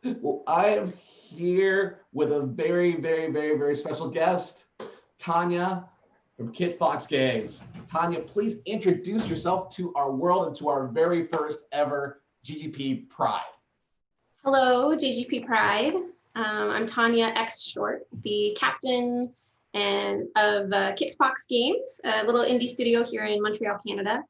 Well, I am here with a very, very, very, very special guest, Tanya from Kitfox Games. Tanya, please introduce yourself to our world and to our very first ever GGP Pride. Hello, GGP Pride. I'm Tanya X Short, the captain of Kitfox Games, a little indie studio here in Montreal, Canada,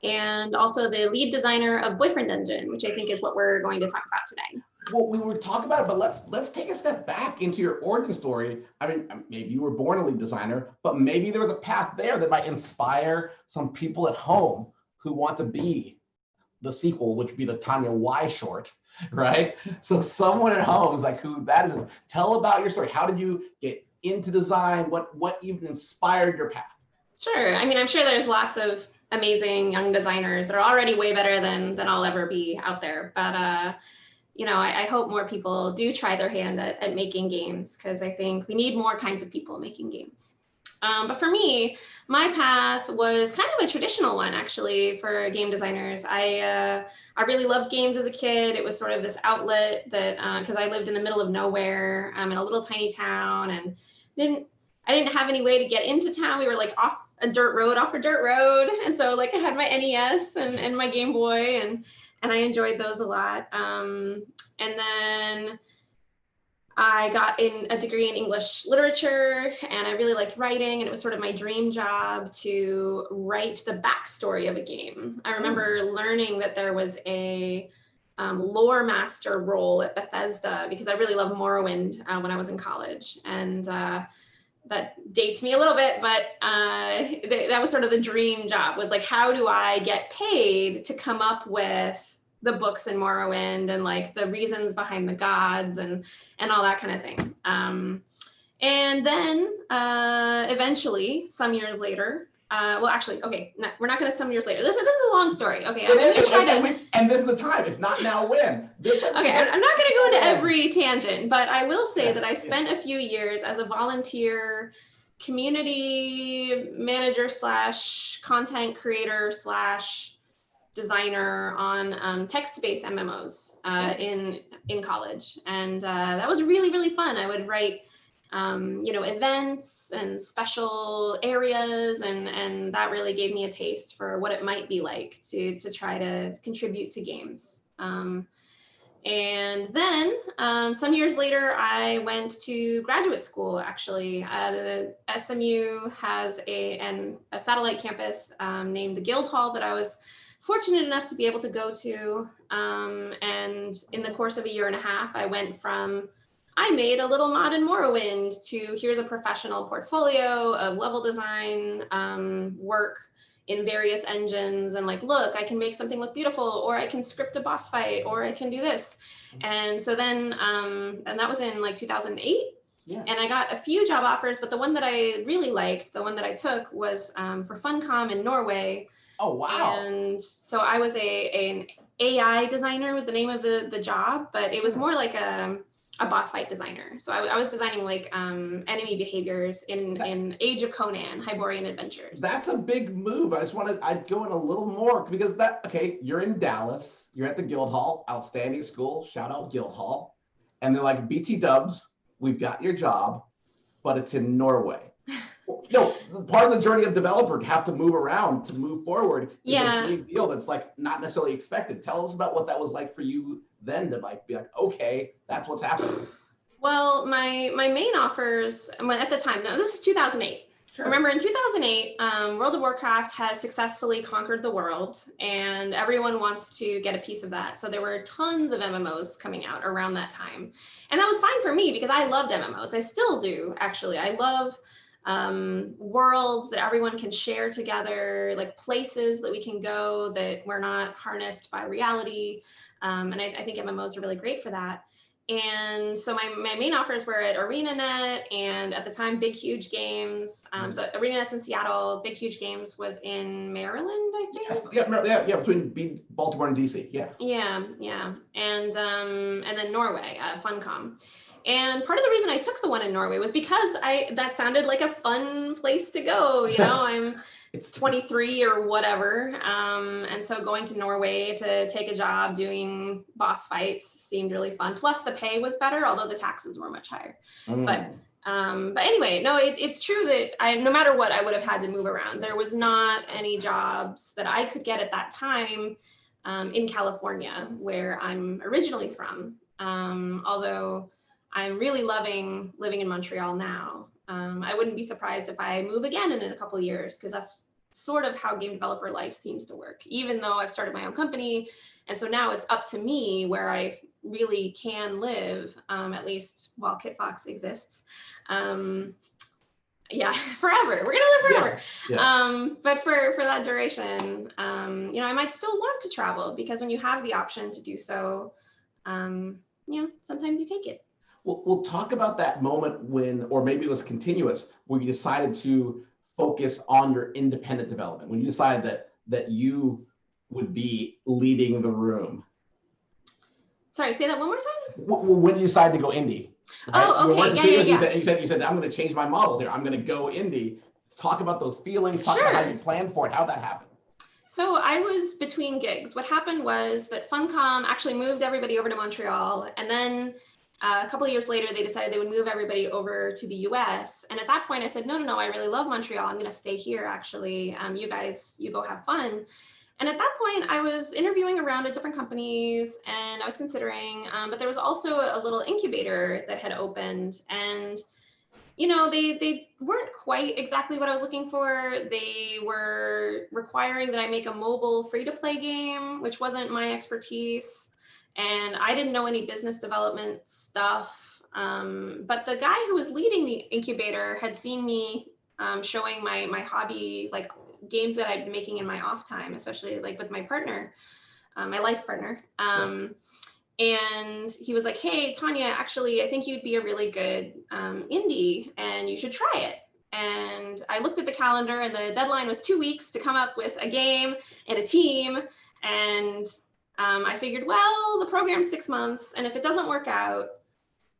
and also the lead designer of Boyfriend Dungeon, which I think is what we're going to talk about today. Well, we were talking about it, but let's take a step back into your origin story. I mean, maybe you were born a lead designer, but maybe there was a path there that might inspire some people at home who want to be the sequel, which would be the Tanya Y short, right? So someone at home is like, who that is. Tell about your story. How did you get into design? What even inspired your path? Sure. I mean, I'm sure there's lots of amazing young designers that are already way better than I'll ever be out there. But I hope more people do try their hand at making games, because I think we need more kinds of people making games. But for me, my path was kind of a traditional one, actually, for game designers. I really loved games as a kid. It was sort of this outlet that, because I lived in the middle of nowhere in a little tiny town, and I didn't have any way to get into town. We were like off a dirt road, and so like I had my NES and my Game Boy, and I enjoyed those a lot. And then I got a degree in English literature, and I really liked writing, and it was sort of my dream job to write the backstory of a game. I remember learning that there was a lore master role at Bethesda, because I really loved Morrowind when I was in college, and that dates me a little bit, but that was sort of the dream job, was like, how do I get paid to come up with the books in Morrowind, and like the reasons behind the gods and all that kind of thing. And then eventually, some years later, well, actually, okay, no, we're not going to some years later. This is a long story. Okay, I'm going to try to. And this is the time. If not now, when? Okay, I'm not going to go into every tangent, but I will say that I spent a few years as a volunteer community manager / content creator / designer on text-based MMOs in college, and that was really, really fun. I would write events and special areas, and that really gave me a taste for what it might be like to try to contribute to games. And then some years later, I went to graduate school, actually. The SMU has a satellite campus named the Guildhall that I was fortunate enough to be able to go to. And in the course of a year and a half, I went from, I made a little mod in Morrowind, to here's a professional portfolio of level design work in various engines, and like, look, I can make something look beautiful, or I can script a boss fight, or I can do this. And so then, and that was in like 2008. Yeah. And I got a few job offers, but the one that I really liked, the one that I took, was for Funcom in Norway. Oh, wow. And so I was an AI designer was the name of the job, but it was more like a boss fight designer. So I was designing like enemy behaviors in Age of Conan, Hyborian Adventures. That's a big move. I'd go in a little more, because you're in Dallas, you're at the Guildhall, outstanding school, shout out Guildhall. And they're like, BT dubs, we've got your job, but it's in Norway. No, part of the journey of developer, have to move around to move forward. Yeah. A big deal that's like not necessarily expected. Tell us about what that was like for you then, to like be like, okay, that's what's happening. Well, my main offers at the time, no, this is 2008. Sure. Remember, in 2008, World of Warcraft has successfully conquered the world, and everyone wants to get a piece of that. So there were tons of MMOs coming out around that time. And that was fine for me, because I loved MMOs. I still do, actually. I love worlds that everyone can share together, like places that we can go that we're not harnessed by reality. And I think MMOs are really great for that. And so my main offers were at ArenaNet, and at the time, Big Huge Games. So ArenaNet's in Seattle, Big Huge Games was in Maryland, I think. Yes, yeah, between Baltimore and DC, yeah. Yeah, and then Norway, Funcom. And part of the reason I took the one in Norway was because that sounded like a fun place to go. You know, I'm 23 or whatever. And so going to Norway to take a job doing boss fights seemed really fun. Plus the pay was better, although the taxes were much higher. But anyway, no, it's true that no matter what, I would have had to move around. There was not any jobs that I could get at that time in California, where I'm originally from. Although I'm really loving living in Montreal now. I wouldn't be surprised if I move again in a couple of years, because that's sort of how game developer life seems to work, even though I've started my own company. And so now it's up to me where I really can live, at least while Kitfox exists. Yeah, forever. We're gonna live forever. Yeah. But for that duration, you know, I might still want to travel, because when you have the option to do so, you know, sometimes you take it. We'll talk about that moment when, or maybe it was continuous, where you decided to focus on your independent development, when you decided that you would be leading the room. Sorry, say that one more time. When you decided to go indie. Right? Oh, okay. Yeah. You said, I'm going to change my model here. I'm going to go indie. Talk about those feelings. Talk about how you planned for it, how that happened. So I was between gigs. What happened was that Funcom actually moved everybody over to Montreal, and then a couple of years later, they decided they would move everybody over to the US. And at that point, I said, no, I really love Montreal. I'm going to stay here, actually. You guys, you go have fun. And at that point, I was interviewing around at different companies, and I was considering, but there was also a little incubator that had opened. And, you know, they weren't quite exactly what I was looking for. They were requiring that I make a mobile free-to-play game, which wasn't my expertise. And I didn't know any business development stuff. But the guy who was leading the incubator had seen me showing my hobby, like games that I'd been making in my off time, especially like with my partner, my life partner. And he was like, hey, Tanya, actually, I think you'd be a really good indie, and you should try it. And I looked at the calendar, and the deadline was 2 weeks to come up with a game and a team. And I figured, well, the program's 6 months, and if it doesn't work out,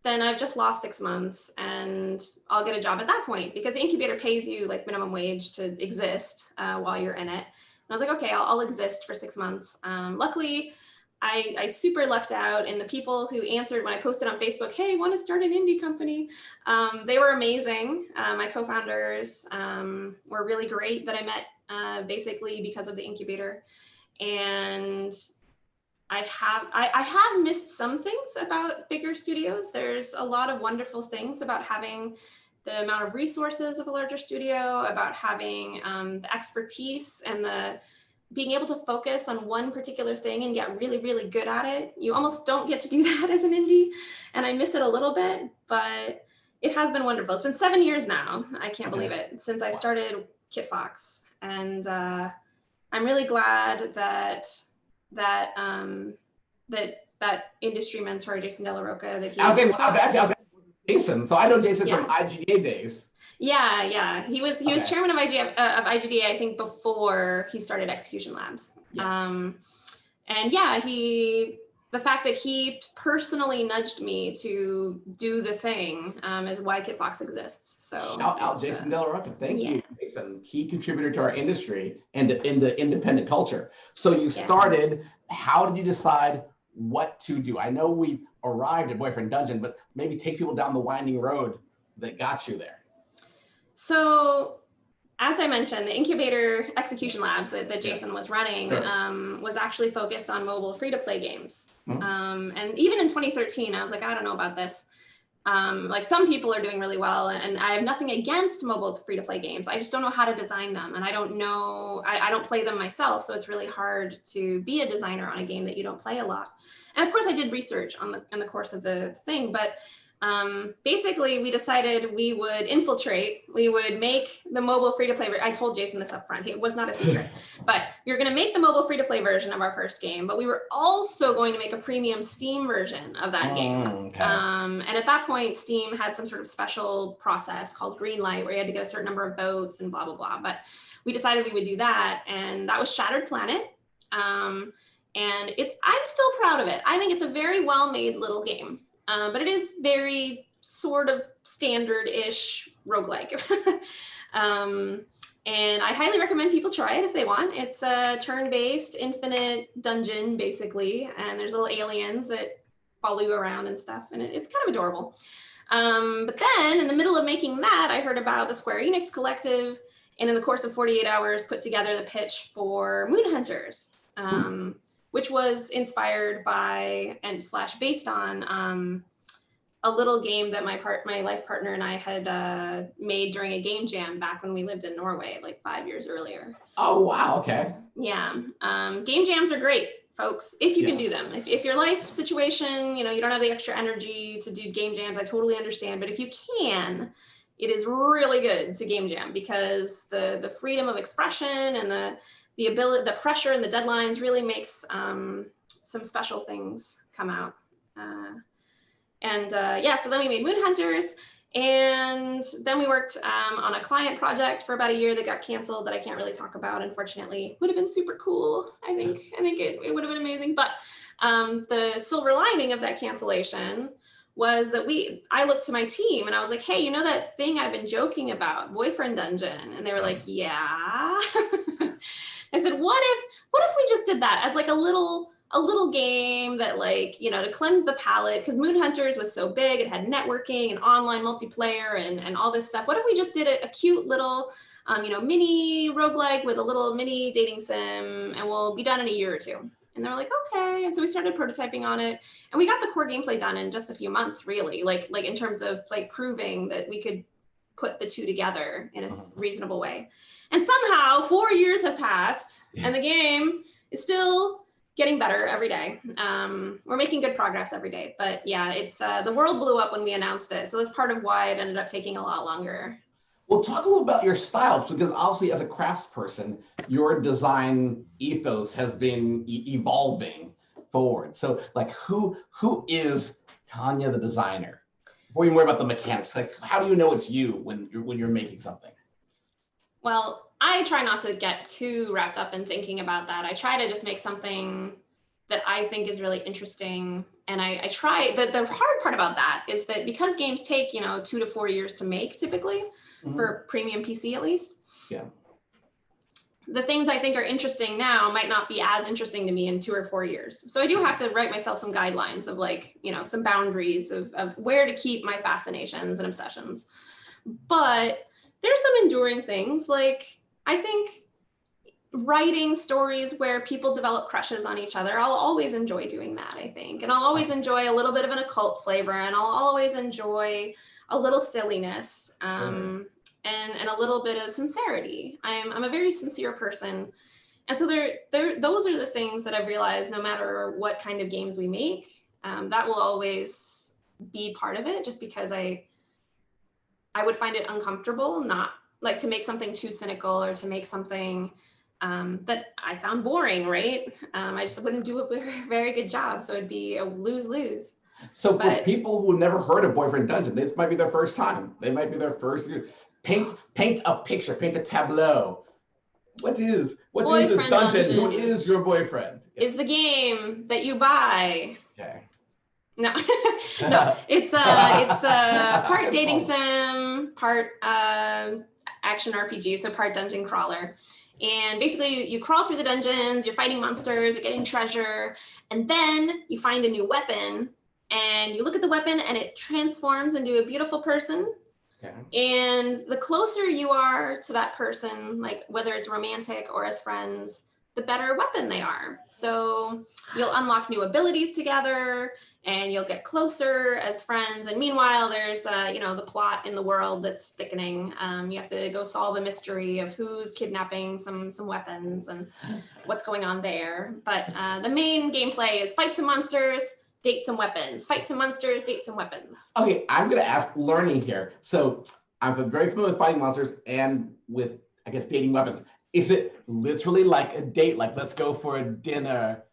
then I've just lost 6 months, and I'll get a job at that point, because the incubator pays you like minimum wage to exist while you're in it. And I was like, okay, I'll exist for 6 months. Luckily, I super lucked out, and the people who answered when I posted on Facebook, hey, want to start an indie company? They were amazing. My co-founders were really great that I met basically because of the incubator. And I have missed some things about bigger studios. There's a lot of wonderful things about having the amount of resources of a larger studio, about having the expertise and the being able to focus on one particular thing and get really, really good at it. You almost don't get to do that as an indie, and I miss it a little bit, but it has been wonderful. It's been 7 years now. I can't believe it, since I started Kitfox, and I'm really glad that industry mentor, Jason De La Roca, that he I was asking Jason. So I know Jason from IGDA days. Yeah. He was chairman of IGDA, I think, before he started Execution Labs. Yes. And yeah, the fact that he personally nudged me to do the thing is why Kitfox exists. So shout out Jason De La Roca. Thank you, Jason. Key contributor to our industry and in the independent culture. So you started. How did you decide what to do? I know we arrived at Boyfriend Dungeon, but maybe take people down the winding road that got you there. So, as I mentioned, the incubator Execution Labs that Jason was running was actually focused on mobile free-to-play games. And even in 2013, I was like, I don't know about this. Like, some people are doing really well, and I have nothing against mobile free-to-play games. I just don't know how to design them, and I don't know, I don't play them myself, so it's really hard to be a designer on a game that you don't play a lot. And of course, I did research in the course of the thing, but basically we decided we would infiltrate, we would make the mobile free-to-play, I told Jason this up front, it was not a secret, but we were going to make the mobile free-to-play version of our first game, but we were also going to make a premium Steam version of that game. Okay. And at that point, Steam had some sort of special process called Greenlight, where you had to get a certain number of votes and blah, blah, blah. But we decided we would do that, and that was Shattered Planet. And I'm still proud of it. I think it's a very well-made little game. but it is very sort of standard-ish roguelike. And I highly recommend people try it if they want. It's a turn-based infinite dungeon, basically, and there's little aliens that follow you around and stuff, and it's kind of adorable. But then in the middle of making that, I heard about the Square Enix Collective, and in the course of 48 hours, put together the pitch for Moon Hunters, which was inspired by and / based on a little game that my life partner and I had made during a game jam back when we lived in Norway, like 5 years earlier. Oh, wow. Okay. Yeah. Game jams are great, folks, if you can do them. If your life situation, you don't have the extra energy to do game jams, I totally understand. But if you can, it is really good to game jam, because the freedom of expression and the ability, the pressure and the deadlines really makes some special things come out. So then we made Moon Hunters, and then we worked on a client project for about a year that got canceled that I can't really talk about, unfortunately. Would have been super cool. I think it would have been amazing. But the silver lining of that cancellation was that I looked to my team and I was like, hey, you know that thing I've been joking about, Boyfriend Dungeon? And they were like, yeah. I said, what if we just did that as like a little game that, like, to cleanse the palate, because Moon Hunters was so big, it had networking and online multiplayer and all this stuff. What if we just did a cute little, mini roguelike with a little mini dating sim, and we'll be done in a year or two? And they're like, okay. And so we started prototyping on it, and we got the core gameplay done in just a few months, really, like in terms of like proving that we could put the two together in a reasonable way. And somehow 4 years have passed, and the game is still getting better every day. We're making good progress every day, but yeah, it's the world blew up when we announced it, so that's part of why it ended up taking a lot longer. Well, talk a little about your style, because obviously as a craftsperson, your design ethos has been evolving forward. So like, who is Tanya the designer? Before you worry about the mechanics, like, how do you know it's you when you're making something? Well, I try not to get too wrapped up in thinking about that. I try to just make something that I think is really interesting. And I try, the hard part about that is that because games take, 2 to 4 years to make typically, for premium PC at least. Yeah. The things I think are interesting now might not be as interesting to me in 2 or 4 years. So I do have to write myself some guidelines of, like, some boundaries of where to keep my fascinations and obsessions. But there's some enduring things, like, I think writing stories where people develop crushes on each other, I'll always enjoy doing that, I think. And I'll always enjoy a little bit of an occult flavor, and I'll always enjoy a little silliness, and a little bit of sincerity. I'm a very sincere person. And so those are the things that I've realized, no matter what kind of games we make, that will always be part of it, just because I would find it uncomfortable not like to make something too cynical or to make something that I found boring, right? I just wouldn't do a very, very good job. So it'd be a lose-lose. So for people who never heard of Boyfriend Dungeon, this might be their first time. They might be their first. Paint a picture, paint a tableau. What is this dungeon? Who is your boyfriend? Is the game that you buy. Okay. No, no, it's part dating sim, part action RPG, so part dungeon crawler. And basically you crawl through the dungeons, you're fighting monsters, you're getting treasure, and then you find a new weapon, and you look at the weapon and it transforms into a beautiful person. Okay. And the closer you are to that person, like whether it's romantic or as friends, the better weapon they are. So you'll unlock new abilities together, and you'll get closer as friends. And meanwhile, there's the plot in the world that's thickening. You have to go solve a mystery of who's kidnapping some weapons and what's going on there. But the main gameplay is fight some monsters, date some weapons. Fight some monsters, date some weapons. Okay, I'm gonna ask learning here. So I'm very familiar with fighting monsters and with, I guess, dating weapons. Is it literally like a date? Like, let's go for a dinner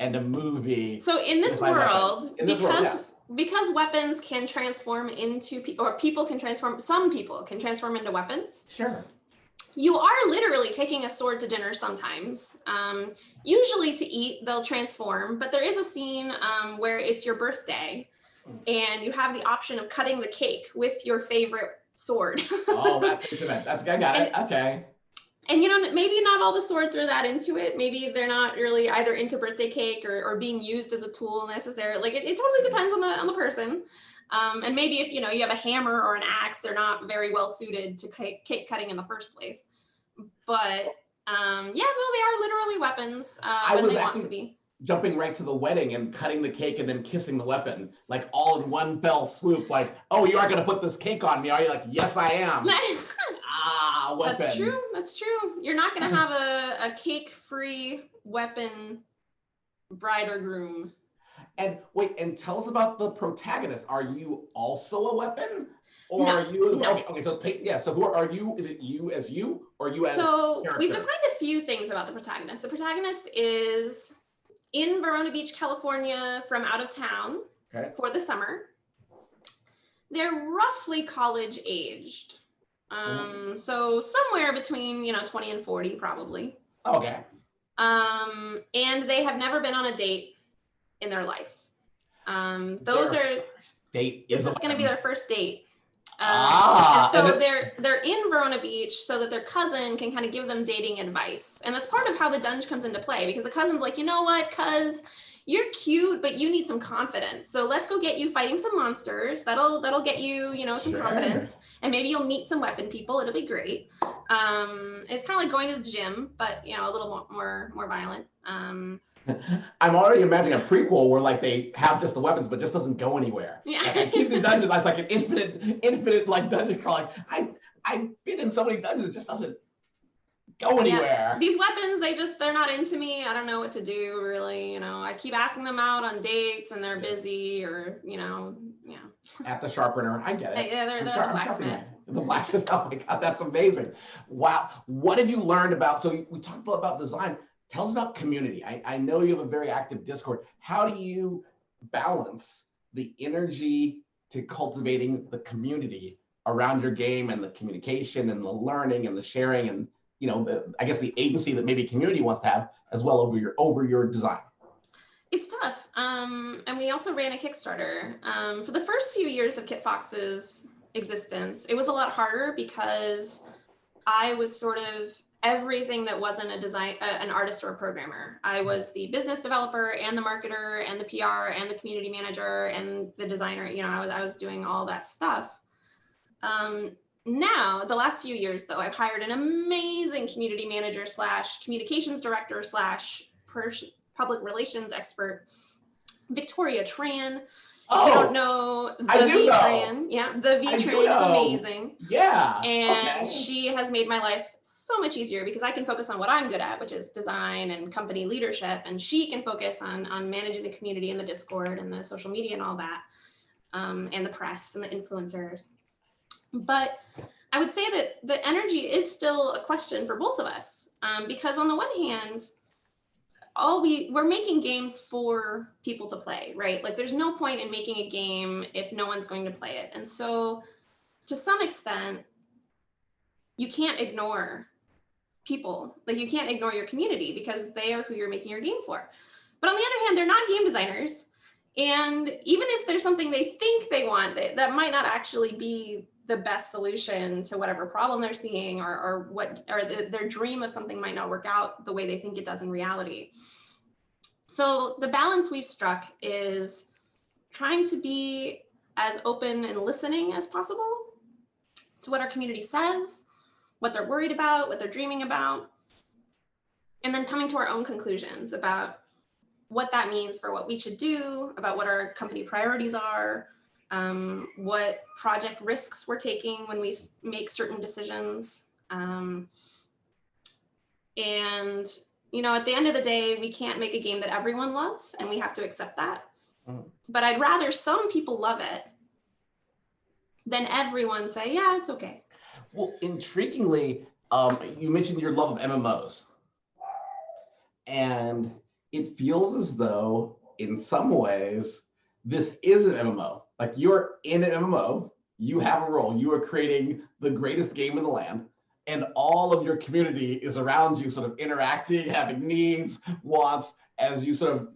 and a movie? So in this world, because weapons can transform into some people can transform into weapons. Sure. You are literally taking a sword to dinner sometimes. Usually to eat, they'll transform, but there is a scene where it's your birthday, and you have the option of cutting the cake with your favorite sword. Oh, that's intimate. I got it. Okay. And maybe not all the swords are that into it. Maybe they're not really either into birthday cake or being used as a tool necessarily. Like it totally depends on the person. And maybe if you have a hammer or an axe, they're not very well suited to cake cutting in the first place. But yeah, no, they are literally weapons when they want to be. Jumping right to the wedding and cutting the cake and then kissing the weapon, like all in one fell swoop. Like, oh, you aren't gonna put this cake on me, are you? Like, yes, I am. Weapon. That's true. That's true. You're not gonna have a cake-free weapon bride or groom. And wait, and tell us about the protagonist. Are you also a weapon? Or No, are you no. Okay, so yeah, so who are you? Is it you as you or you as So character? we've defined a few things about the protagonist. The protagonist is in Verona Beach, California, from out of town for the summer. They're roughly college aged. So somewhere between 20 and 40 probably. Okay. And they have never been on a date in their life. This is going to be their first date. And so they're in Verona Beach so that their cousin can kind of give them dating advice. And that's part of how the dungeon comes into play, because the cousin's like, you know what, cuz you're cute, but you need some confidence. So let's go get you fighting some monsters. That'll get you, some confidence. And maybe you'll meet some weapon people. It'll be great. It's kind of like going to the gym, but a little more violent. I'm already imagining a prequel where like they have just the weapons, but just doesn't go anywhere. Yeah. Like, I keep the dungeons. It's like an infinite like dungeon crawling. I've been in so many dungeons, it just doesn't go anywhere. Yeah. These weapons, they're not into me. I don't know what to do really. I keep asking them out on dates and they're busy or yeah. At the sharpener, I get it. Yeah, they're the blacksmith. The blacksmith. Oh my God, that's amazing. Wow. What have you learned about? So we talked about design. Tell us about community. I know you have a very active Discord. How do you balance the energy to cultivating the community around your game and the communication and the learning and the sharing and I guess the agency that maybe community wants to have as well over your design? It's tough. And we also ran a Kickstarter. For the first few years of Kitfox's existence, it was a lot harder because I was sort of everything that wasn't an artist or a programmer. I was the business developer and the marketer and the PR and the community manager and the designer. I was doing all that stuff. Now, the last few years though, I've hired an amazing community manager / communications director / public relations expert, Victoria Tran. I don't know the V Tran. Yeah, the V Tran is amazing. Yeah. And she has made my life so much easier because I can focus on what I'm good at, which is design and company leadership. And she can focus on managing the community and the Discord and the social media and all that, and the press and the influencers. But I would say that the energy is still a question for both of us, because on the one hand, we're making games for people to play, right? Like there's no point in making a game if no one's going to play it. And so to some extent, you can't ignore people. Like you can't ignore your community because they are who you're making your game for. But on the other hand, they're not game designers. And even if there's something they think they want, that might not actually be the best solution to whatever problem they're seeing, or their dream of something might not work out the way they think it does in reality. So the balance we've struck is trying to be as open and listening as possible to what our community says, what they're worried about, what they're dreaming about, and then coming to our own conclusions about what that means for what we should do, about what our company priorities are, what project risks we're taking when we make certain decisions. And, at the end of the day, we can't make a game that everyone loves, and we have to accept that. But I'd rather some people love it than everyone say, yeah, it's okay. Well, intriguingly, you mentioned your love of MMOs. And it feels as though, in some ways, this is an MMO. Like you're in an MMO, you have a role, you are creating the greatest game in the land, and all of your community is around you, sort of interacting, having needs, wants, as you sort of,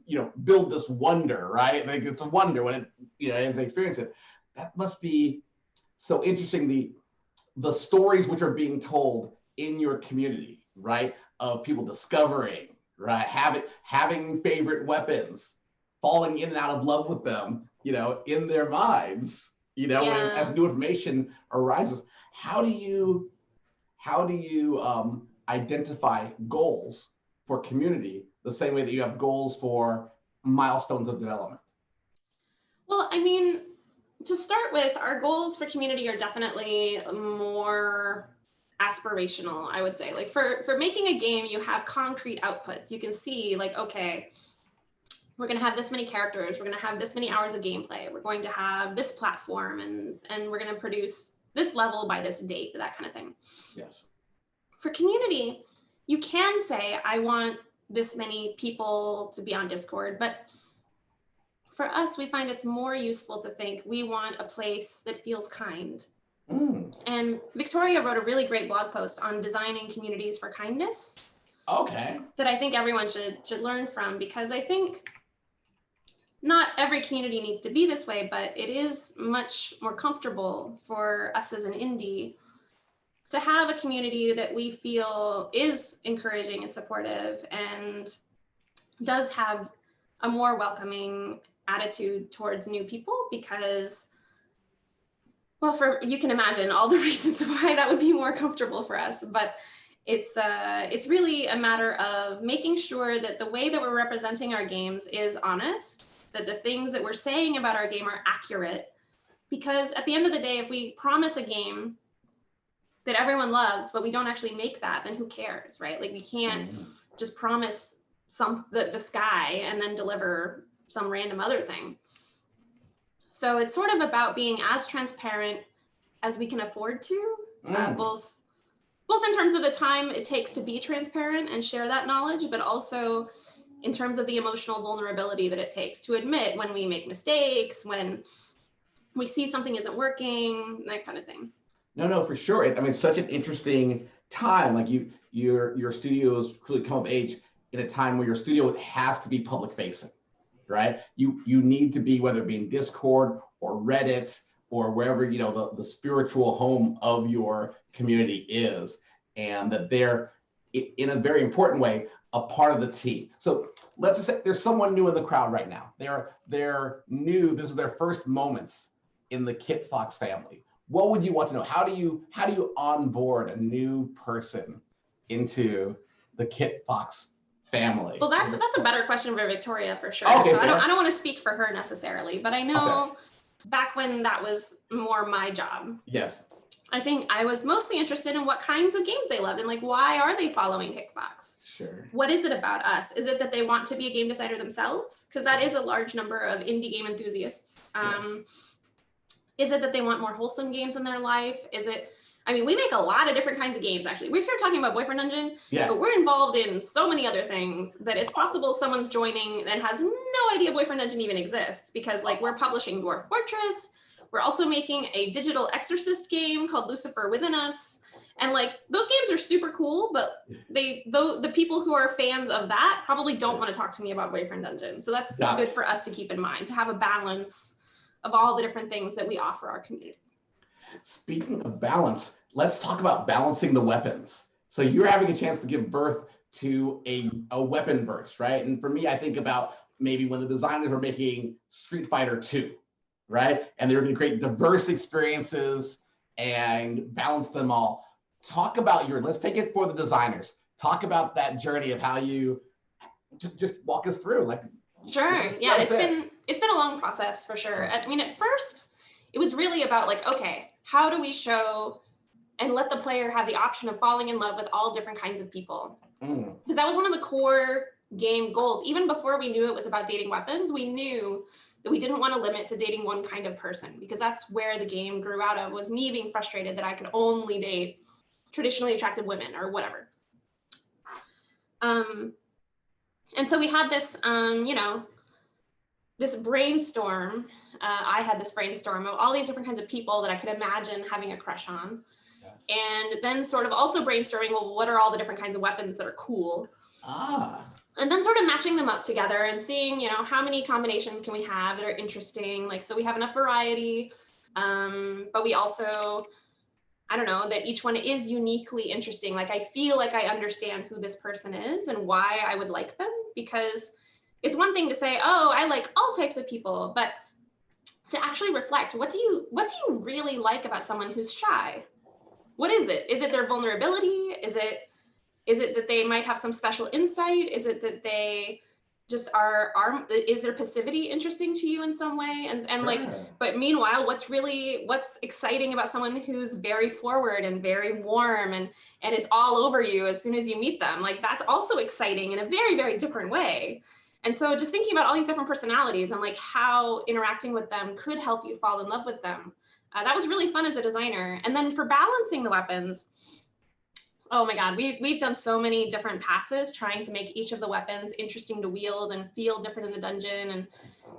build this wonder, right? Like it's a wonder when it, as they experience it. That must be so interesting. The stories which are being told in your community, right? Of people discovering, right? Having favorite weapons, falling in and out of love with them, in their minds, as new information arises. How do you identify goals for community the same way that you have goals for milestones of development? Well, I mean, to start with, our goals for community are definitely more aspirational, I would say. Like for making a game, you have concrete outputs. You can see like, okay, we're going to have this many characters, we're going to have this many hours of gameplay, we're going to have this platform, and we're going to produce this level by this date, that kind of thing. Yes. For community, you can say, I want this many people to be on Discord, but for us, we find it's more useful to think we want a place that feels kind. And Victoria wrote a really great blog post on designing communities for kindness. Okay. That I think everyone should learn from, because I think not every community needs to be this way, but it is much more comfortable for us as an indie to have a community that we feel is encouraging and supportive and does have a more welcoming attitude towards new people, because, well, you can imagine all the reasons why that would be more comfortable for us, but it's really a matter of making sure that the way that we're representing our games is honest, that the things that we're saying about our game are accurate, because at the end of the day, if we promise a game that everyone loves, but we don't actually make that, then who cares, right? Like we can't just promise the sky and then deliver some random other thing. So it's sort of about being as transparent as we can afford to, both in terms of the time it takes to be transparent and share that knowledge, but also in terms of the emotional vulnerability that it takes to admit when we make mistakes, when we see something isn't working, that kind of thing. No, for sure. I mean, such an interesting time. Like your studios truly come of age in a time where your studio has to be public facing, right? You need to be, whether it be in Discord or Reddit or wherever, the spiritual home of your community is, and that they're, in a very important way, a part of the team. So let's just say there's someone new in the crowd right now. They're new. This is their first moments in the Kitfox family. What would you want to know? How do you onboard a new person into the Kitfox family? Well, that's a better question for Victoria for sure. Okay, so I don't want to speak for her necessarily, but I know back when that was more my job. Yes. I think I was mostly interested in what kinds of games they loved and like, why are they following Kitfox? Sure. What is it about us? Is it that they want to be a game designer themselves? Because that is a large number of indie game enthusiasts. Is it that they want more wholesome games in their life? We make a lot of different kinds of games, actually. We're here talking about Boyfriend Dungeon, but we're involved in so many other things that it's possible someone's joining and has no idea Boyfriend Dungeon even exists, because we're publishing Dwarf Fortress. We're also making a digital exorcist game called Lucifer Within Us. And those games are super cool, but the people who are fans of that probably don't want to talk to me about Boyfriend Dungeon. So that's good for us to keep in mind, to have a balance of all the different things that we offer our community. Speaking of balance, let's talk about balancing the weapons. So you're having a chance to give birth to a weapon burst, right? And for me, I think about maybe when the designers were making Street Fighter 2, right? And they were going to create diverse experiences and balance them all. Talk about let's take it for the designers. Talk about that journey of how you just walk us through. Sure. Yeah, it's been a long process for sure. I mean, at first, it was really about okay, how do we show and let the player have the option of falling in love with all different kinds of people? Because that was one of the core game goals. Even before we knew it was about dating weapons, we knew that we didn't want to limit to dating one kind of person, because that's where the game grew out of, was me being frustrated that I could only date traditionally attractive women or whatever. And so we had this, this brainstorm. I had this brainstorm of all these different kinds of people that I could imagine having a crush on. Yeah. And then sort of also brainstorming, well, what are all the different kinds of weapons that are cool? And then sort of matching them up together and seeing, how many combinations can we have that are interesting? Like, so we have enough variety, but we also, I don't know, that each one is uniquely interesting. Like, I feel like I understand who this person is and why I would like them, because it's one thing to say, oh, I like all types of people, but to actually reflect, what do you really like about someone who's shy? What is it? Is it their vulnerability? Is it that they might have some special insight? Is it that they just is their passivity interesting to you in some way? And like, but meanwhile, what's exciting about someone who's very forward and very warm and is all over you as soon as you meet them? Like, that's also exciting in a very, very different way. And so just thinking about all these different personalities and like how interacting with them could help you fall in love with them. That was really fun as a designer. And then for balancing the weapons, oh my God, we've done so many different passes trying to make each of the weapons interesting to wield and feel different in the dungeon and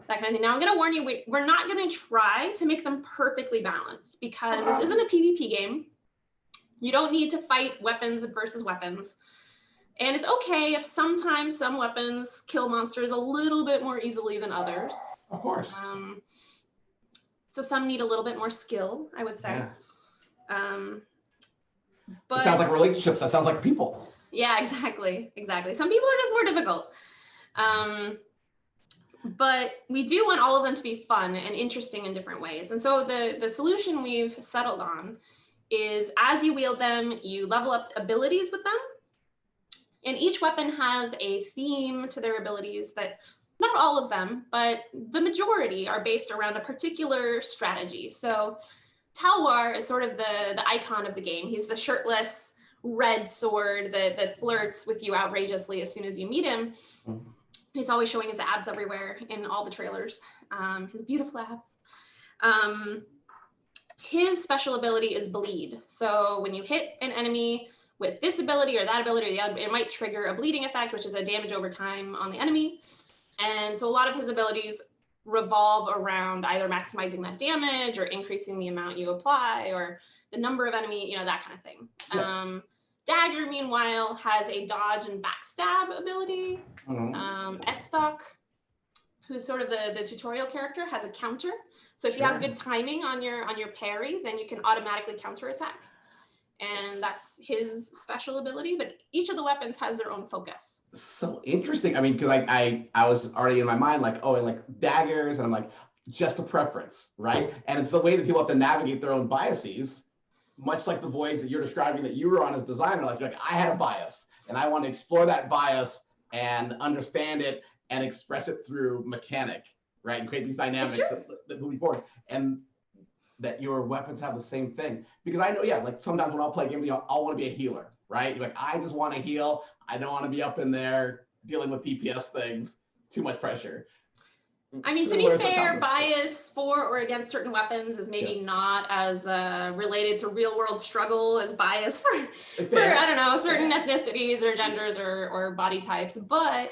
that kind of thing. Now I'm gonna warn you, we're not gonna try to make them perfectly balanced because this isn't a PvP game. You don't need to fight weapons versus weapons. And it's okay if sometimes some weapons kill monsters a little bit more easily than others. Of course. So some need a little bit more skill, I would say. Yeah. But it sounds like relationships. That sounds like people. Yeah, exactly. Some people are just more difficult. But we do want all of them to be fun and interesting in different ways. And so the solution we've settled on is as you wield them, you level up abilities with them. And each weapon has a theme to their abilities that, not all of them, but the majority are based around a particular strategy. So Talwar is sort of the icon of the game. He's the shirtless red sword that flirts with you outrageously as soon as you meet him. He's always showing his abs everywhere in all the trailers, his beautiful abs. His special ability is bleed. So when you hit an enemy with this ability or that ability or the other, it might trigger a bleeding effect, which is a damage over time on the enemy. And so a lot of his abilities revolve around either maximizing that damage or increasing the amount you apply or the number of enemy, that kind of thing. Yes. Dagger, meanwhile, has a dodge and backstab ability. Estok, who's sort of the tutorial character, has a counter. So if you have good timing on your parry, then you can automatically counterattack. And that's his special ability, but each of the weapons has their own focus. So interesting. I mean, because I was already in my mind like, oh, and like daggers, and I'm like, just a preference, right? And it's the way that people have to navigate their own biases, much like the voyage that you're describing that you were on as a designer. Like, I had a bias, and I want to explore that bias and understand it and express it through mechanic, right? And create these dynamics that moving forward. And that your weapons have the same thing. Because I know, like sometimes when I'll play games, I'll want to be a healer, right? You're like, I just want to heal. I don't want to be up in there dealing with DPS things, too much pressure. I mean, to be fair, bias for or against certain weapons is maybe not as related to real world struggle as bias for I don't know, certain ethnicities or genders or body types. But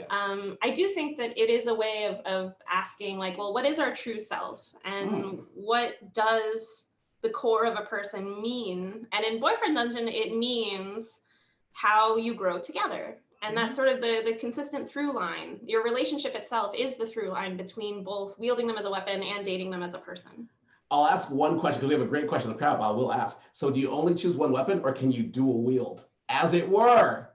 I do think that it is a way of asking, like, well, what is our true self? And what does the core of a person mean? And in Boyfriend Dungeon, it means how you grow together. And that's sort of the consistent through line. Your relationship itself is the through line between both wielding them as a weapon and dating them as a person. I'll ask one question, because we have a great question in the crowd, but I will ask. So do you only choose one weapon, or can you dual wield, as it were?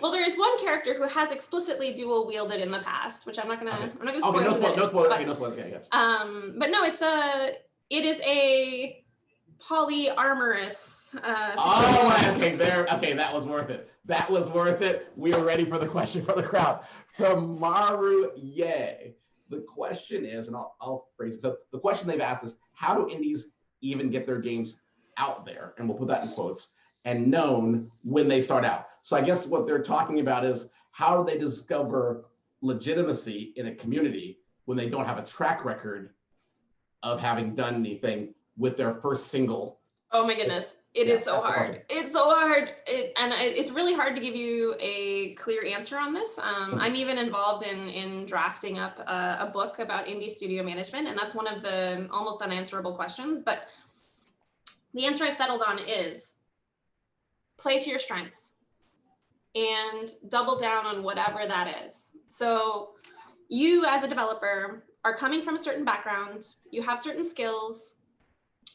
Well, there is one character who has explicitly dual wielded in the past, which I'm not gonna spoil. Okay, no spoilers. But no, it is a polyamorous situation. Okay, that was worth it. That was worth it. We are ready for the question for the crowd. From Maru Ye, the question is, and I'll phrase it. So the question they've asked is, how do indies even get their games out there? And we'll put that in quotes, and known when they start out. So I guess what they're talking about is, how do they discover legitimacy in a community when they don't have a track record of having done anything with their first single? Oh my goodness. It is so hard. It's so hard. It's really hard to give you a clear answer on this. I'm even involved in drafting up a book about indie studio management, and that's one of the almost unanswerable questions. But The answer I've settled on is play to your strengths and double down on whatever that is. So you as a developer are coming from a certain background, you have certain skills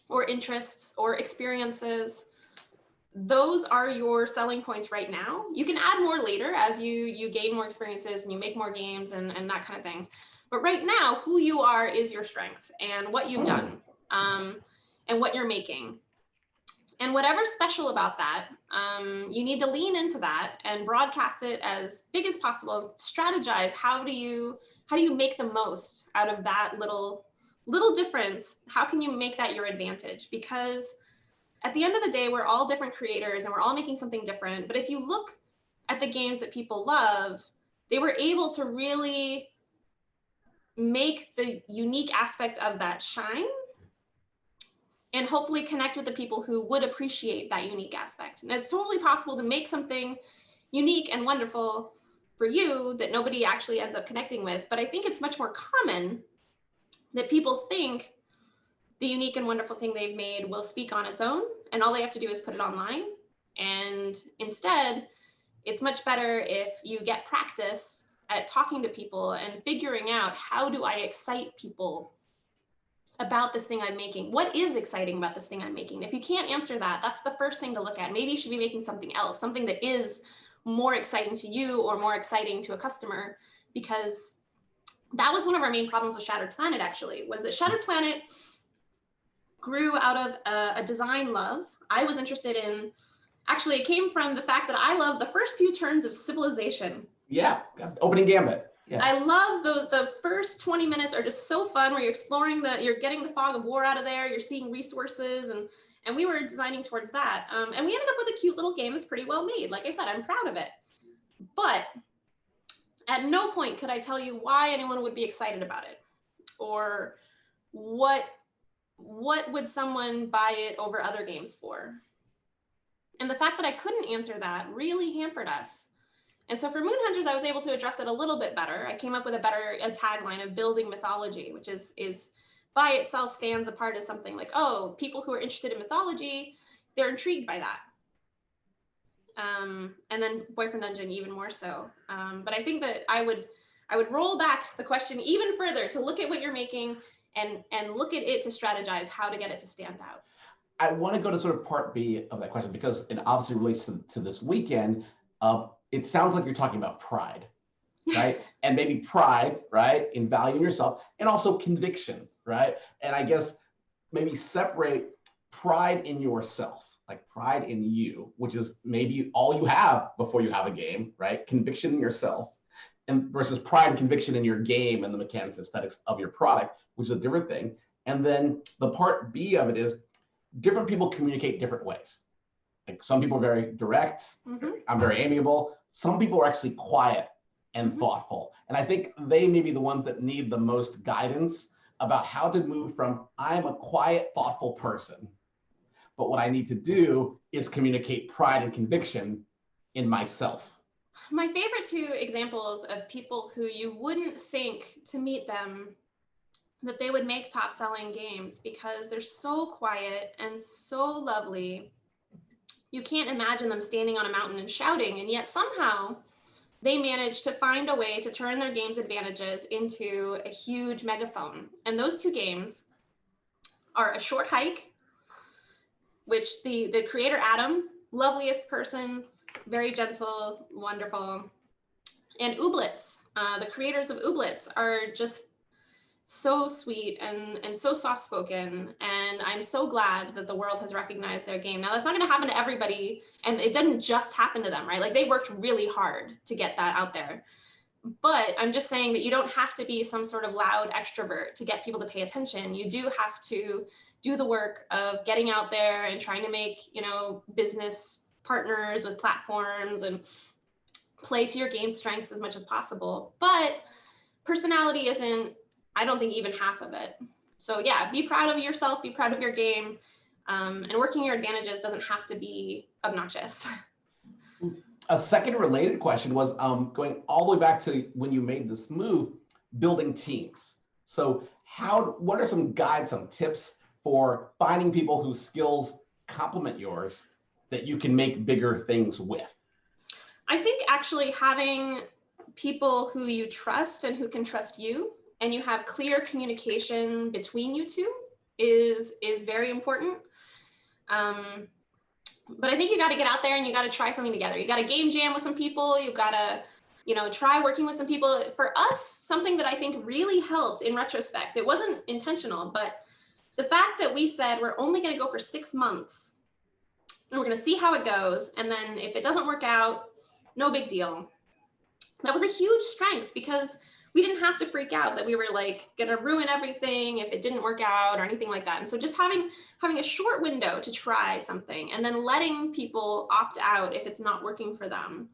or interests or experiences. Those are your selling points right now. You can add more later as you gain more experiences and you make more games and that kind of thing. But right now, who you are is your strength and what you've done and what you're making. And whatever's special about that, you need to lean into that and broadcast it as big as possible. Strategize, how do you make the most out of that little difference? How can you make that your advantage? Because at the end of the day, we're all different creators and we're all making something different. But if you look at the games that people love, they were able to really make the unique aspect of that shine and hopefully connect with the people who would appreciate that unique aspect. And it's totally possible to make something unique and wonderful for you that nobody actually ends up connecting with. But I think it's much more common that people think the unique and wonderful thing they've made will speak on its own, and all they have to do is put it online. And instead, it's much better if you get practice at talking to people and figuring out, how do I excite people about this thing I'm making? What is exciting about this thing I'm making? If you can't answer that, that's the first thing to look at. Maybe you should be making something else, something that is more exciting to you or more exciting to a customer, because that was one of our main problems with Shattered Planet, actually, was that Shattered Planet grew out of a design love. I was interested in, actually, it came from the fact that I love the first few turns of Civilization. Yeah, opening gambit. Yeah. I love the first 20 minutes are just so fun, where you're exploring you're getting the fog of war out of there, you're seeing resources, and we were designing towards that. And we ended up with a cute little game that's pretty well made. Like I said, I'm proud of it. But at no point could I tell you why anyone would be excited about it, or what would someone buy it over other games for. And the fact that I couldn't answer that really hampered us. And so for Moon Hunters, I was able to address it a little bit better. I came up with a tagline of building mythology, which is by itself stands apart as something like, oh, people who are interested in mythology, they're intrigued by that. And then Boyfriend Dungeon even more so. But I think that I would roll back the question even further to look at what you're making and look at it to strategize how to get it to stand out. I want to go to sort of part B of that question, because it obviously relates to this weekend. It sounds like you're talking about pride, right? And maybe pride, right, in valuing yourself, and also conviction, right? And I guess maybe separate pride in yourself, like pride in you, which is maybe all you have before you have a game, right? Conviction in yourself, and versus pride and conviction in your game and the mechanics, aesthetics of your product, which is a different thing. And then the part B of it is different people communicate different ways. Like some people are very direct. I'm very amiable. Some people are actually quiet and thoughtful. And I think they may be the ones that need the most guidance about how to move from, I'm a quiet, thoughtful person, but what I need to do is communicate pride and conviction in myself. My favorite two examples of people who you wouldn't think to meet them that they would make top-selling games, because they're so quiet and so lovely. You can't imagine them standing on a mountain and shouting, and yet somehow they manage to find a way to turn their game's advantages into a huge megaphone. And those two games are A Short Hike, which the creator, Adam, loveliest person, very gentle, wonderful, and Ooblets. The creators of Ooblets are just so sweet and so soft-spoken, and I'm so glad that the world has recognized their game. Now, that's not going to happen to everybody, and it didn't just happen to them, right? Like, they worked really hard to get that out there. But I'm just saying that you don't have to be some sort of loud extrovert to get people to pay attention. You do have to do the work of getting out there and trying to make, business partners with platforms and play to your game strengths as much as possible. But personality isn't, I don't think, even half of it. So yeah, be proud of yourself, be proud of your game, and working your advantages doesn't have to be obnoxious. A second related question was going all the way back to when you made this move, building teams. So what are some guides, some tips for finding people whose skills complement yours that you can make bigger things with? I think actually having people who you trust and who can trust you, and you have clear communication between you two is very important. But I think you got to get out there and you got to try something together. You got to game jam with some people. You got to, try working with some people. For us, something that I think really helped in retrospect, it wasn't intentional, but the fact that we said we're only going to go for 6 months and we're going to see how it goes. And then if it doesn't work out, no big deal. That was a huge strength because we didn't have to freak out that we were like going to ruin everything if it didn't work out or anything like that. And so just having a short window to try something and then letting people opt out if it's not working for them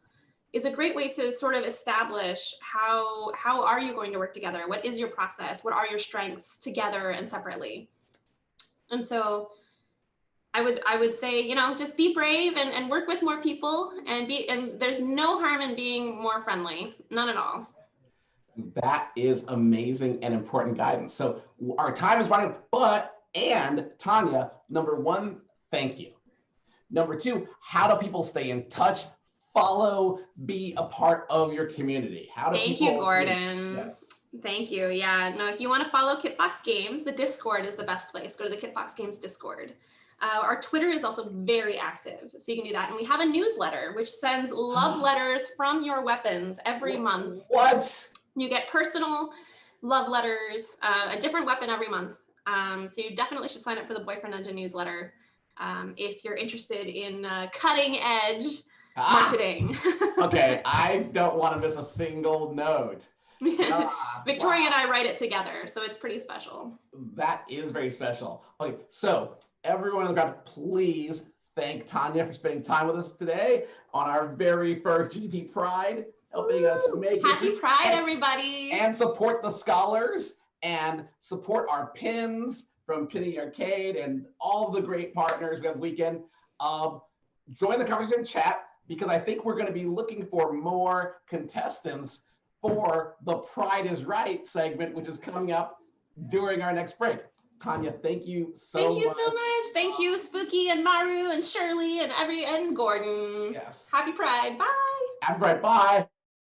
is a great way to sort of establish how are you going to work together? What is your process? What are your strengths together and separately? And so I would say, just be brave and work with more people and there's no harm in being more friendly, none at all. That is amazing and important guidance. So our time is running, and Tanya, number one, thank you. Number two, how do people stay in touch, follow, be a part of your community? Thank you, Gordon. Yes. Thank you. Yeah, no, if you want to follow Kitfox Games, the Discord is the best place. Go to the Kitfox Games Discord. Our Twitter is also very active, so you can do that. And we have a newsletter which sends love letters from your weapons every month. What? You get personal love letters, a different weapon every month. So you definitely should sign up for the Boyfriend Dungeon newsletter if you're interested in cutting edge marketing. Okay, I don't want to miss a single note. Victoria and I write it together, so it's pretty special. That is very special. Okay, so everyone in the crowd, please thank Tanya for spending time with us today on our very first GGP Pride, helping us make Happy Pride, everybody. And support the scholars and support our pins from Penny Arcade and all the great partners we have this weekend. Join the conversation chat because I think we're going to be looking for more contestants for the Pride is Right segment, which is coming up during our next break. Tanya, thank you so much. Thank you so much. Thank you, Spooky and Maru and Shirley and Gordon. Yes. Happy Pride. Bye. Happy Pride. Bye.